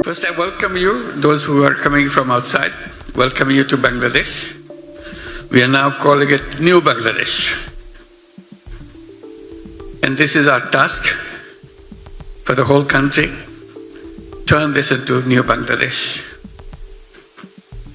First, I welcome you, those who are coming from outside, welcome you to Bangladesh. We are now calling it New Bangladesh. And this is our task for the whole country, turn this into New Bangladesh.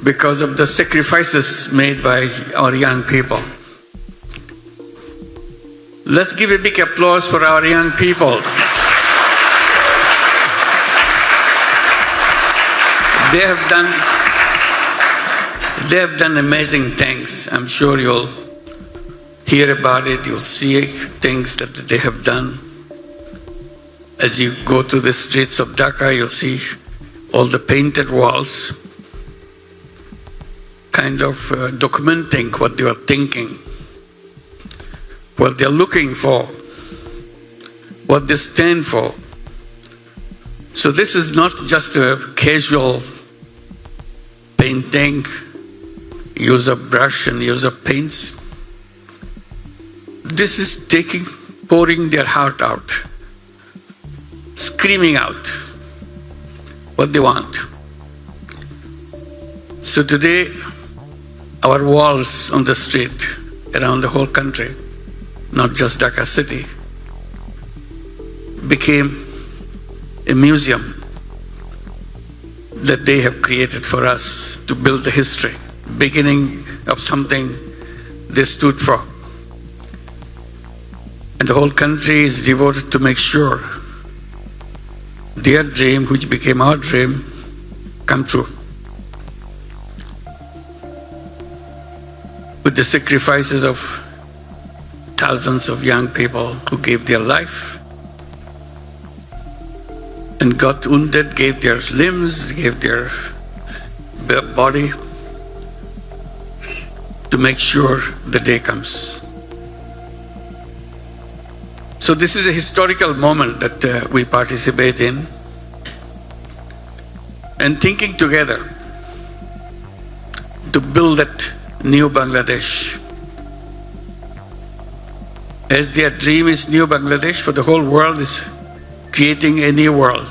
Because of the sacrifices made by our young people. Let's give a big applause for our young people. They have done amazing things. I'm sure you'll hear about it, you'll see things that they have done. As you go through the streets of Dhaka, you'll see all the painted walls, kind of documenting what they are thinking, what they're looking for, what they stand for. So this is not just a casual painting, use of brush and use of paints. This is pouring their heart out, screaming out what they want. So today, our walls on the street around the whole country, not just Dhaka city, became a museum that they have created for us to build the history, beginning of something they stood for. And the whole country is devoted to make sure their dream, which became our dream, come true. With the sacrifices of thousands of young people who gave their life and got wounded, gave their limbs, gave their body to make sure the day comes. So this is a historical moment that we participate in, and thinking together to build that new Bangladesh. As their dream is New Bangladesh, for the whole world is creating a new world.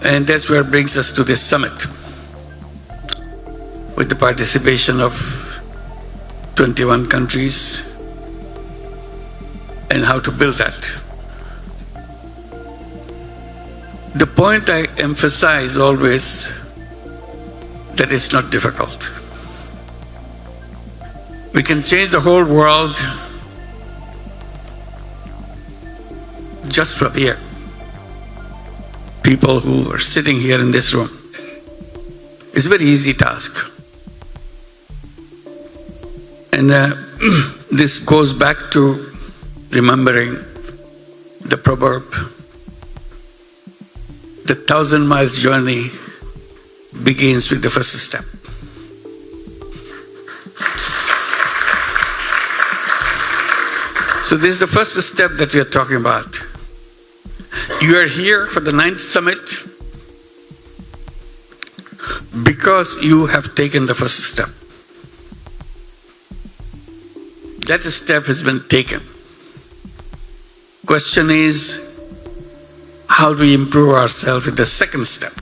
And that's where it brings us to this summit, with the participation of 21 countries, and how to build that. The point I emphasize always, that it's not difficult. We can change the whole world just from here. People who are sitting here in this room. It's a very easy task. And this goes back to remembering the proverb, the 1,000 miles journey begins with the first step. So this is the first step that we are talking about. You are here for the 9th summit because you have taken the first step. That step has been taken. Question is, how do we improve ourselves with the second step?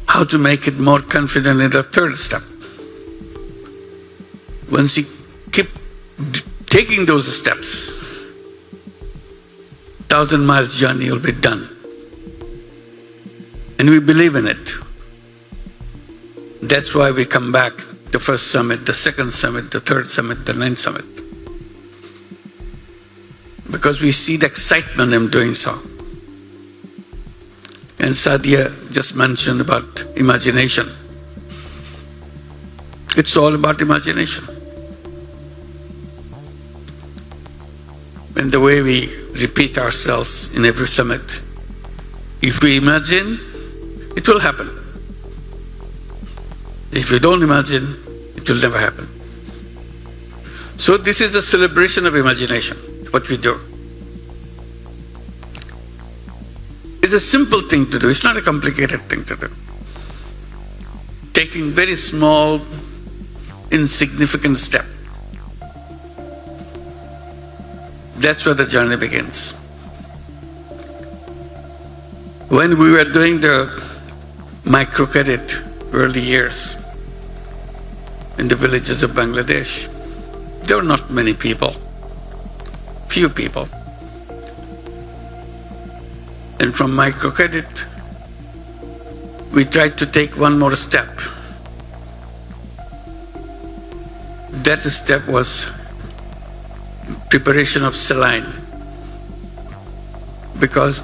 How to make it more confident in the third step? Once you keep taking those steps, 1,000 miles journey will be done. And we believe in it. That's why we come back, the first summit, the second summit, the third summit, the 9th summit. Because we see the excitement in doing so. And Sadia just mentioned about imagination. It's all about imagination. And the way we repeat ourselves in every summit, if we imagine, it will happen. If we don't imagine, it will never happen. So this is a celebration of imagination, what we do. It's a simple thing to do, it's not a complicated thing to do. Taking very small, insignificant step. That's where the journey begins. When we were doing the microcredit early years in the villages of Bangladesh, there were not many people, few people. And from microcredit, we tried to take one more step. That step was preparation of saline, because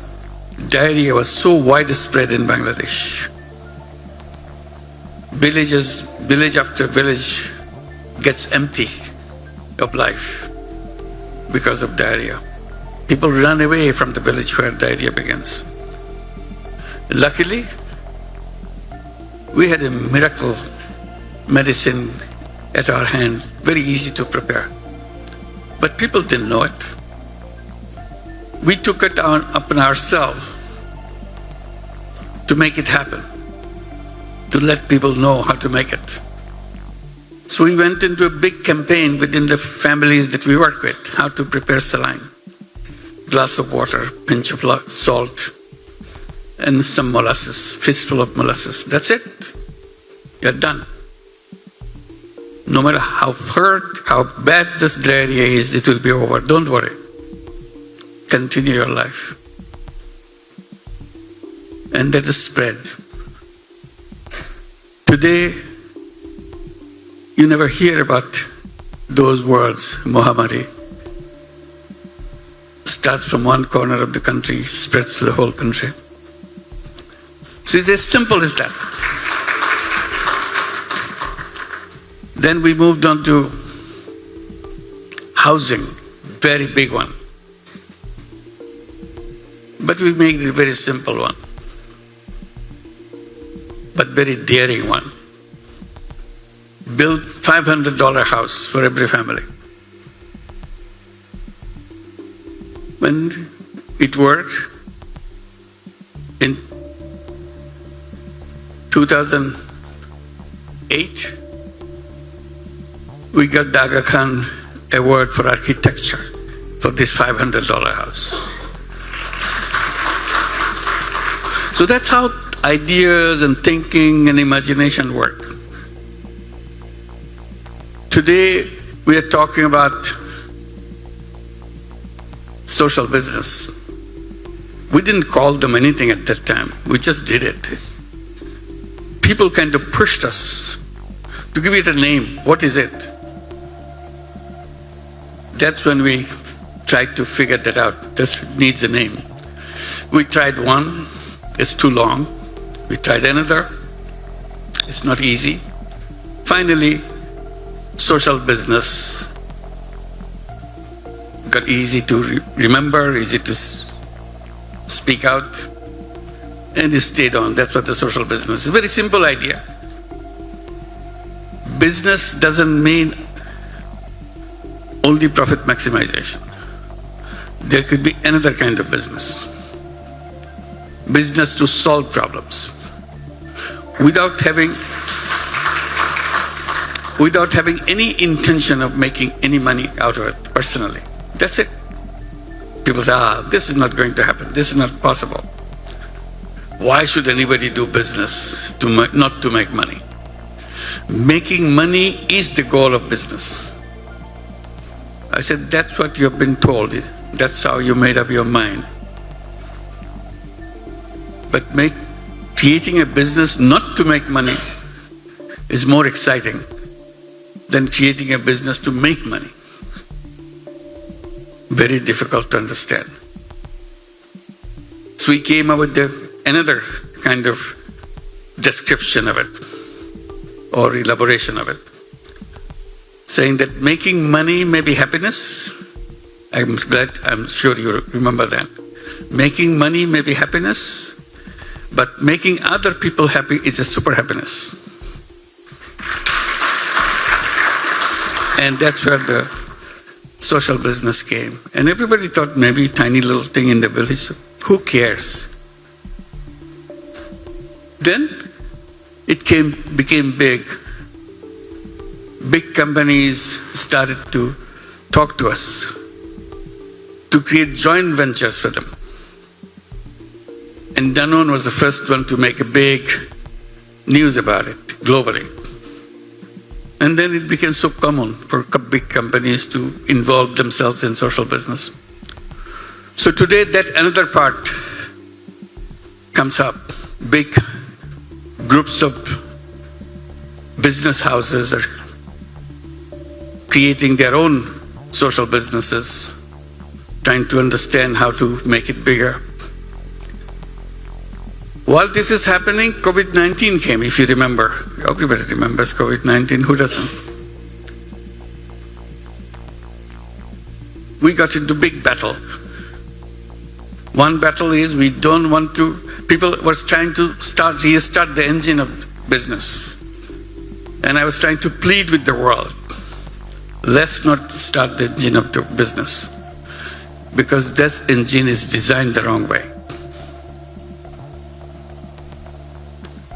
diarrhea was so widespread in Bangladesh. Village after village gets empty of life because of diarrhea. People run away from the village where diarrhea begins. Luckily, we had a miracle medicine at our hand, very easy to prepare. But people didn't know it. We took it upon ourselves to make it happen, to let people know how to make it. So we went into a big campaign within the families that we work with, how to prepare saline. Glass of water, pinch of salt, and some molasses, fistful of molasses. That's it. You're done. No matter how hurt, how bad this diarrhea is, it will be over. Don't worry. Continue your life. And that is spread. Today, you never hear about those words, Muhammadi. Starts from one corner of the country, spreads to the whole country. So it's as simple as that. Then we moved on to housing, very big one. But we made it a very simple one, but very daring one. Build $500 house for every family. When it worked, in 2008, we got Dhaka Khan Award for architecture for this $500 house. So that's how ideas and thinking and imagination work. Today, we are talking about social business. We didn't call them anything at that time. We just did it. People kind of pushed us to give it a name. What is it? That's when we tried to figure that out. This needs a name. We tried one. It's too long. We tried another. It's not easy. Finally, social business got easy to remember, easy to speak out, and it stayed on. That's what the social business is. A very simple idea. Business doesn't mean only profit maximization. There could be another kind of business. Business to solve problems without having any intention of making any money out of it personally. That's it. People say, this is not going to happen. This is not possible. Why should anybody do business not to make money? Making money is the goal of business. I said, that's what you have been told. That's how you made up your mind. But creating a business not to make money is more exciting than creating a business to make money. Very difficult to understand. So we came up with another kind of description of it, or elaboration of it, saying that making money may be happiness. I'm sure you remember that. Making money may be happiness, but making other people happy is a super happiness. And that's where the social business came. And everybody thought maybe tiny little thing in the village, who cares? Then it became big. Big companies started to talk to us to create joint ventures for them. And Danone was the first one to make a big news about it globally. And then it became so common for big companies to involve themselves in social business. So today that another part comes up. Big groups of business houses are creating their own social businesses, trying to understand how to make it bigger. While this is happening, COVID-19 came, if you remember. Everybody remembers COVID-19, who doesn't? We got into big battle. One battle is we don't want to, people were trying to restart the engine of business. And I was trying to plead with the world, let's not start the engine of the business, because this engine is designed the wrong way.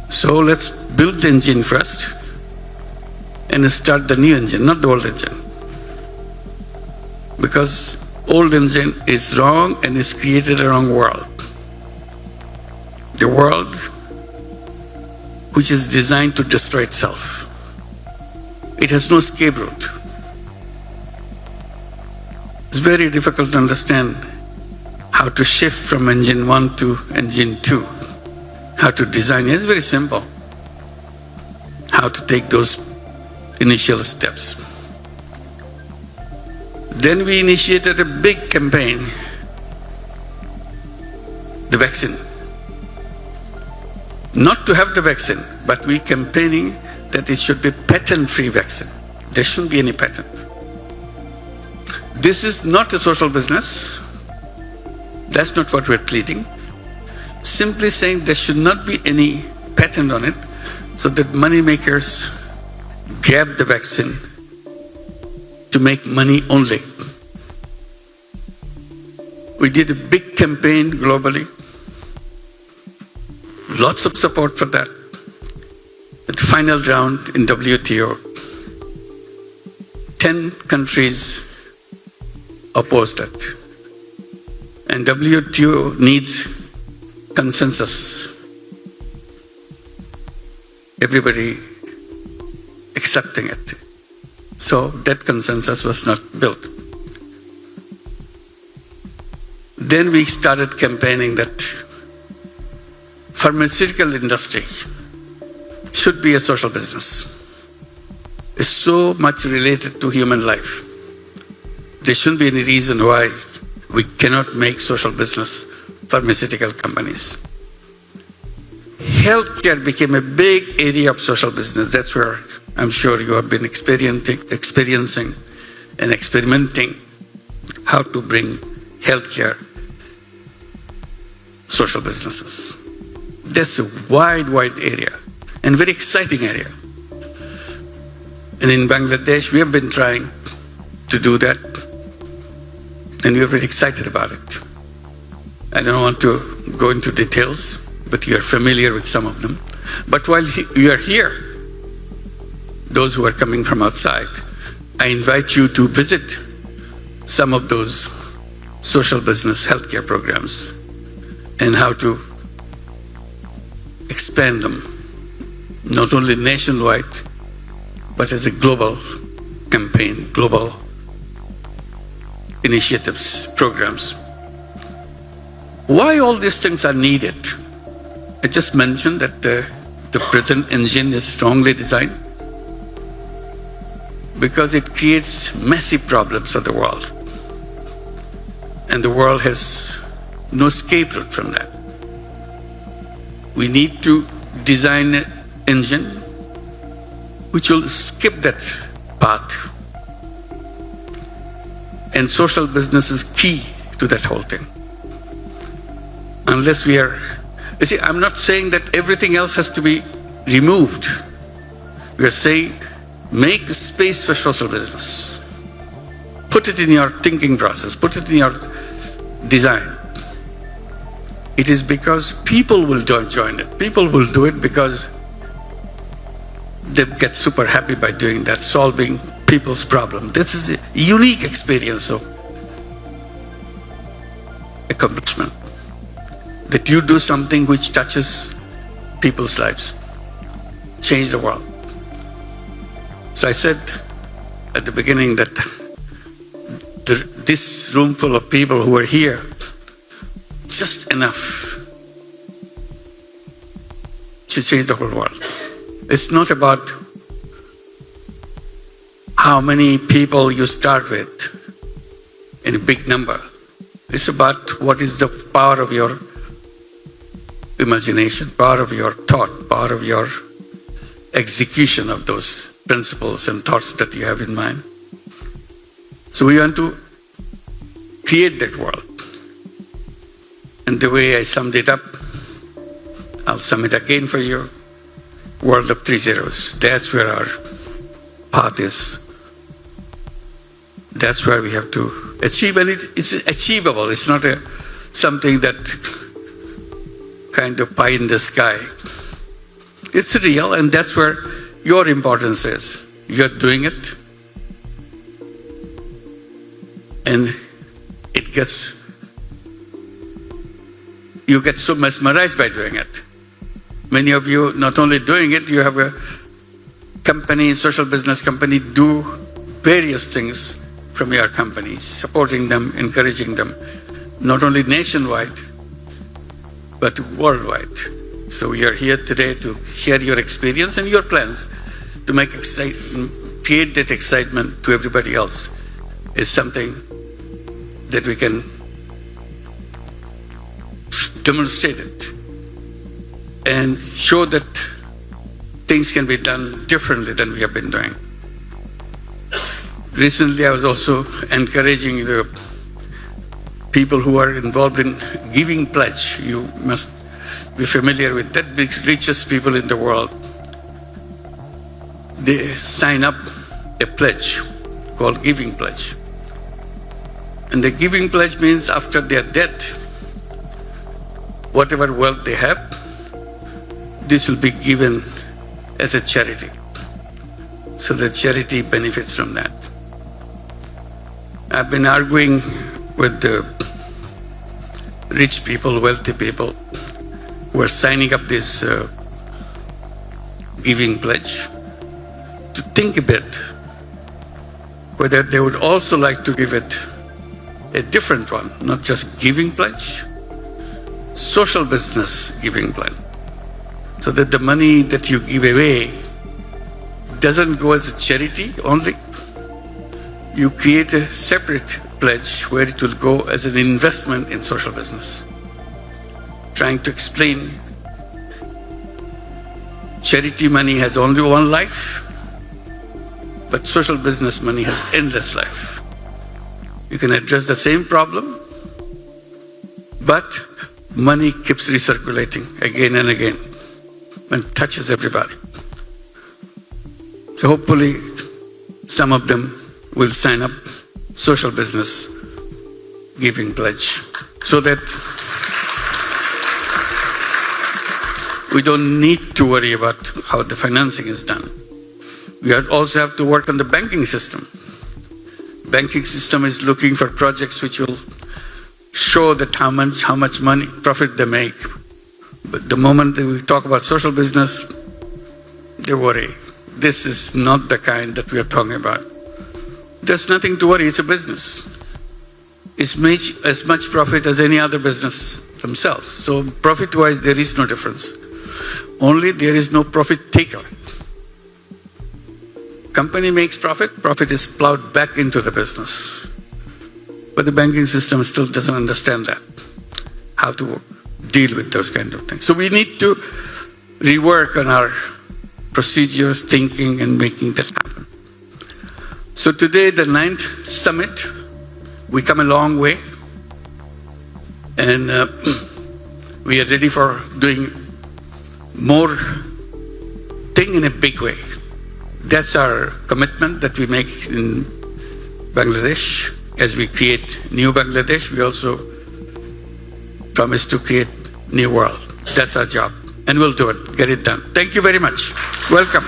So let's build the engine first and start the new engine, not the old engine. Because old engine is wrong and it's created a wrong world. The world which is designed to destroy itself. It has no escape route. It's very difficult to understand how to shift from engine 1 to engine 2. How to design it. It's very simple. How to take those initial steps. Then we initiated a big campaign, the vaccine. Not to have the vaccine, but we campaigning that it should be patent-free vaccine. There shouldn't be any patent. This is not a social business. That's not what we're pleading. Simply saying there should not be any patent on it, so that money makers grab the vaccine to make money only. We did a big campaign globally. Lots of support for that. At the final round in WTO, 10 countries opposed it. And WTO needs consensus. Everybody accepting it. So that consensus was not built. Then we started campaigning that pharmaceutical industry should be a social business. It's so much related to human life. There shouldn't be any reason why we cannot make social business pharmaceutical companies. Healthcare became a big area of social business. That's where I'm sure you have been experiencing and experimenting how to bring healthcare social businesses. That's a wide area and very exciting area. And in Bangladesh, we have been trying to do that, and we are very excited about it. I don't want to go into details, but you are familiar with some of them. But while you are here, those who are coming from outside, I invite you to visit some of those social business healthcare programs and how to expand them, not only nationwide, but as a global campaign, global initiatives, programs. Why all these things are needed? I just mentioned that the present engine is strongly designed because it creates massive problems for the world. And the world has no escape route from that. We need to design an engine which will skip that path. And social business is key to that whole thing. Unless we are, you see, I'm not saying that everything else has to be removed. We are saying make space for social business. Put it in your thinking process, put it in your design. It is because people will join it. People will do it because they get super happy by doing that, solving people's problem. This is a unique experience of accomplishment. that you do something which touches people's lives, change the world. So I said at the beginning that this room full of people who are here, just enough to change the whole world. It's not about how many people you start with in a big number. It's about what is the power of your imagination, power of your thought, power of your execution of those principles and thoughts that you have in mind. So we want to create that world. And the way I summed it up, I'll sum it again for you. World of 3 zeros. That's where our path is. That's where we have to achieve, and it's achievable. It's not something that kind of pie in the sky. It's real, and that's where your importance is. You're doing it, and you get so mesmerized by doing it. Many of you, not only doing it, you have a company, social business company, do various things from your company, supporting them, encouraging them, not only nationwide, but worldwide. So we are here today to share your experience and your plans to create that excitement to everybody else. Is something that we can demonstrate it and show that things can be done differently than we have been doing. Recently, I was also encouraging the people who are involved in giving pledge. You must be familiar with that. The richest people in the world, they sign up a pledge called giving pledge. And the giving pledge means after their death, whatever wealth they have, this will be given as a charity. So the charity benefits from that. I've been arguing with the rich people, wealthy people, who are signing up this giving pledge, to think a bit whether they would also like to give it a different one, not just giving pledge, social business giving plan, so that the money that you give away doesn't go as a charity only. You create a separate pledge where it will go as an investment in social business. Trying to explain, charity money has only one life, but social business money has endless life. You can address the same problem, but money keeps recirculating again and again and touches everybody. So hopefully some of them will sign up social business giving pledge, so that we don't need to worry about how the financing is done. We also have to work on the banking system. Banking system is looking for projects which will show that how much money, profit they make. But the moment that we talk about social business, they worry. This is not the kind that we are talking about. There's nothing to worry, it's a business. It's as much profit as any other business themselves. So profit-wise, there is no difference. Only there is no profit taker. Company makes profit, profit is plowed back into the business. But the banking system still doesn't understand that, how to deal with those kinds of things. So we need to rework on our procedures, thinking, and making that happen. So today, the 9th summit, we come a long way, and we are ready for doing more thing in a big way. That's our commitment that we make in Bangladesh. As we create new Bangladesh, we also promise to create new world. That's our job, and we'll do it, get it done. Thank you very much. Welcome.